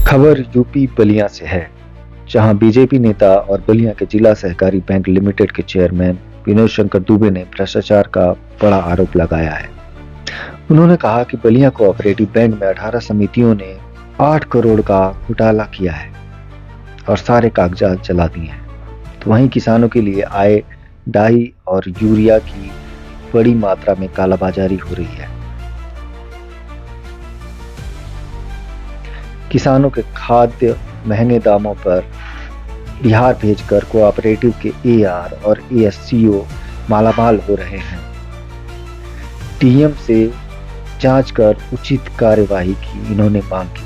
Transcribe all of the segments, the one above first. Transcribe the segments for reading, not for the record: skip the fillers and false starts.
खबर यूपी बलिया से है, जहां बीजेपी नेता और बलिया के जिला सहकारी बैंक लिमिटेड के चेयरमैन विनोद शंकर दुबे ने भ्रष्टाचार का बड़ा आरोप लगाया है। उन्होंने कहा कि बलिया कोऑपरेटिव बैंक में 18 समितियों ने 8 करोड़ का घोटाला किया है और सारे कागजात जला दिए हैं। तो वहीं किसानों के लिए आए डाई और यूरिया की बड़ी मात्रा में कालाबाजारी हो रही है। किसानों के खाद्य महंगे दामों पर बिहार भेजकर कोऑपरेटिव के एआर और एएससीओ मालामाल हो रहे हैं। डीएम से जांच कर उचित कार्यवाही की इन्होंने मांग की।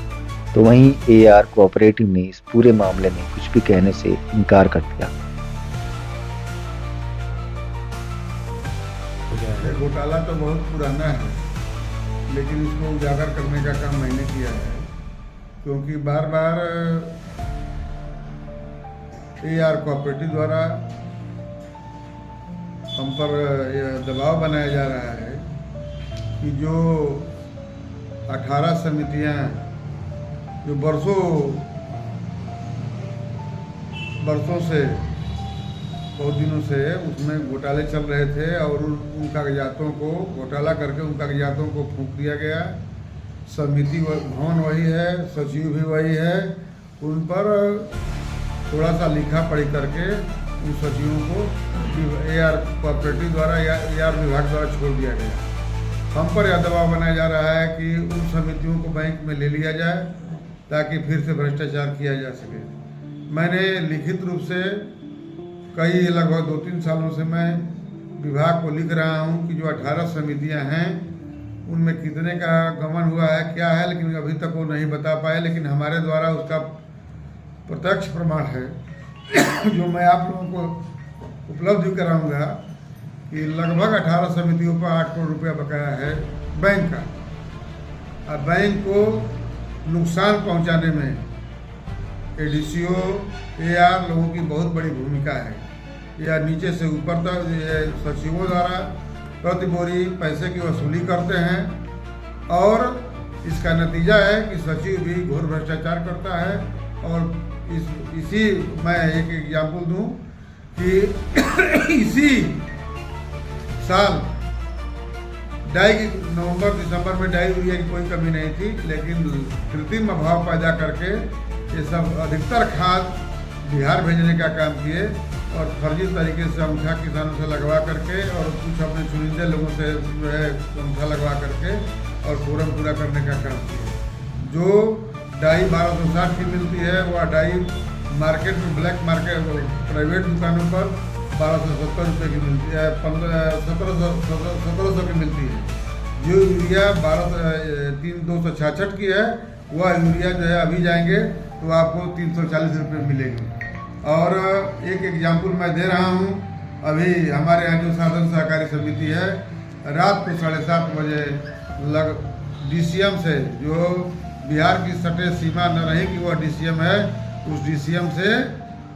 तो वहीं एआर कोऑपरेटिव ने इस पूरे मामले में कुछ भी कहने से इनकार कर दिया। घोटाला तो बहुत पुराना है, लेकिन इसको उजागर करने का काम मैंने किया है, क्योंकि बार बार एआर कोऑपरेटिव द्वारा हम पर दबाव बनाया जा रहा है कि जो 18 समितियां जो बरसों से बहुत दिनों से उसमें घोटाले चल रहे थे और उन कागजातों को घोटाला करके उन कागजातों को फूंक दिया गया। समिति भवन वही है, सचिव भी वही है, उन पर थोड़ा सा लिखा पढ़ी करके उन सचिवों को एआर कोऑपरेटिव द्वारा या एआर विभाग द्वारा छोड़ दिया गया। हम पर यह दबाव बनाया जा रहा है कि उन समितियों को बैंक में ले लिया जाए ताकि फिर से भ्रष्टाचार किया जा सके। मैंने लिखित रूप से कई लगभग 2-3 सालों से मैं विभाग को लिख रहा हूं कि जो 18 समितियां हैं उनमें कितने का गमन हुआ है, क्या है, लेकिन अभी तक वो नहीं बता पाए। लेकिन हमारे द्वारा उसका प्रत्यक्ष प्रमाण है जो मैं आप लोगों को उपलब्ध कराऊंगा कि लगभग 18 समितियों पर 8 करोड़ रुपया बकाया है बैंक का। और बैंक को नुकसान पहुंचाने में एडीसीओ एआर लोगों की बहुत बड़ी भूमिका है। या नीचे से ऊपर तक सचिवों द्वारा प्रति बोरी पैसे की वसूली करते हैं और इसका नतीजा है कि सचिव भी घोर भ्रष्टाचार करता है। और इसी मैं एक एग्जाम्पल दूं कि इसी साल डाई की नवंबर दिसंबर में डाई यूरिया की कोई कमी नहीं थी, लेकिन कृत्रिम अभाव पैदा करके ये सब अधिकतर खाद बिहार भेजने का काम किए और फर्जी तरीके से अंगूठा किसानों से लगवा करके और कुछ अपने चुनिंदे लोगों से जो है अंगूठा लगवा करके और फॉर्म पूरा करने का काम किए। जो डाई 1260 की मिलती है वह डाई मार्केट में ब्लैक मार्केट प्राइवेट दुकानों पर 1270 रुपये की मिलती है, 1700 की मिलती है। जो यूरिया 266 की है वह यूरिया जो है अभी जाएंगे तो आपको 340 रुपये मिलेगी। और एक एग्जाम्पल मैं दे रहा हूँ, अभी हमारे यहाँ जो साधन सहकारी समिति है रात को 7:30 बजे डीसीएम से, जो बिहार की सटे सीमा न रही कि वह डीसीएम है, उस डीसीएम से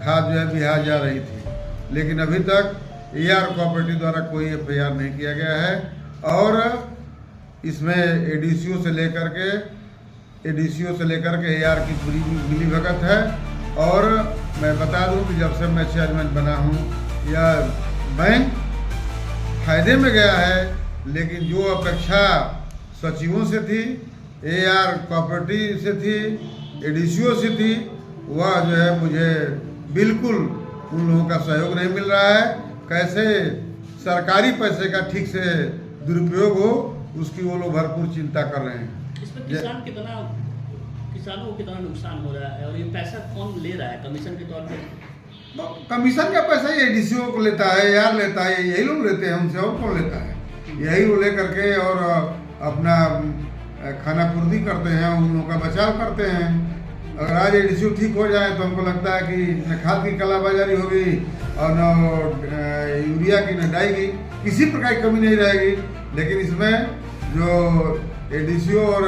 खाद जो है बिहार जा रही थी। लेकिन अभी तक एआर कोऑपरेटिव द्वारा कोई एफआईआर नहीं किया गया है। और इसमें एडीसीओ से लेकर के एआर की पूरी मिली भगत है। और मैं बता दूं कि जब से मैं चेयरमैन बना हूं यह बैंक फायदे में गया है, लेकिन जो अपेक्षा सचिवों से थी, एआर कोऑपरेटिव से थी, एडीसीओ से थी, वह जो है मुझे बिल्कुल उन लोगों का सहयोग नहीं मिल रहा है। कैसे सरकारी पैसे का ठीक से दुरुपयोग हो उसकी वो लोग भरपूर चिंता कर रहे हैं। इसमें किसानों को कितना नुकसान हो रहा है और ये पैसा कौन ले रहा है कमीशन के तौर पे? तो कमीशन का पैसा ये एडीसीओ को लेता है, एआर लेता है, यही लोग लेते हैं हमसे, और कौन लेता है? यही लोग ले करके और अपना खाना पूर्ति करते हैं, उन लोगों का बचाव करते हैं। अगर आज एडीसीओ ठीक हो जाए तो हमको लगता है कि न खाद की कालाबाजारी होगी और न यूरिया की न डाई की किसी प्रकार की कमी नहीं रहेगी। लेकिन इसमें जो एडीसीओ और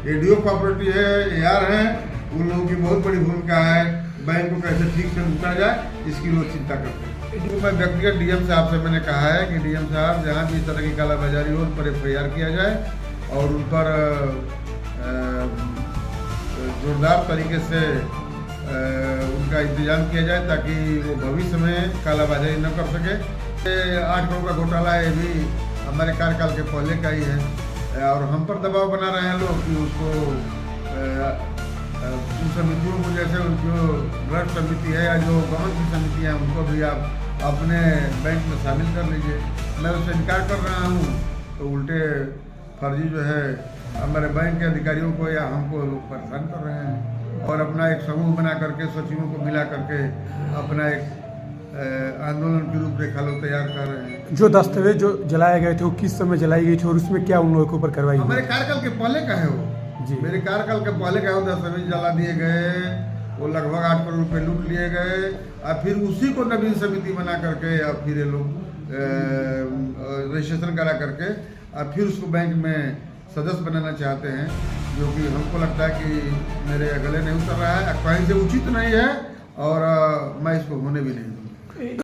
एडीओ कोऑपरेटिव है, एआर हैं, उन लोगों की बहुत बड़ी भूमिका है। बैंक को कैसे ठीक से लूटा जाए इसकी लोग चिंता करते हैं। जो मैं व्यक्तिगत डीएम साहब से मैंने कहा है कि डीएम साहब जहाँ भी इस तरह की कालाबाजारी हो उन पर एफआईआर किया जाए और उन पर जोरदार तरीके से उनका इंतजाम किया जाए ताकि वो भविष्य में कालाबाजारी न कर सके। 8 करोड़ का घोटाला है, ये भी हमारे कार्यकाल के पहले का ही है और हम पर दबाव बना रहे हैं लोग कि उसको उन समितियों को, जैसे जो भ्रष्ट समिति है या जो गवर्नमेंट की समितियाँ हैं, उनको भी आप अपने बैंक में शामिल कर लीजिए। मैं उससे इनकार कर रहा हूँ तो उल्टे फर्जी जो है हमारे बैंक के अधिकारियों को या हमको लोग परेशान कर रहे हैं और अपना एक समूह बना करके सचिवों को मिला करके अपना एक आंदोलन की रूपरेखा लोग तैयार कर रहे हैं। जो दस्तावेज जो जलाए गए थे वो किस समय जलाई गई थी और उसमें क्या उन लोगों के ऊपर कार्रवाई हुई? हमारे कार्यकाल के पहले का है वो जी। मेरे कार्यकाल के पहले का वो दस्तावेज जला दिए गए, वो लगभग 8 करोड़ रुपये लूट लिए गए और फिर उसी को नवीन समिति बना करके और फिर ये लोग रजिस्ट्रेशन करा करके और फिर उसको बैंक में सदस्य बनाना चाहते हैं, जो कि हमको लगता है कि मेरे गले नहीं उतर रहा है, कहीं से उचित नहीं है और मैं इसको होने भी नहीं दूँगा।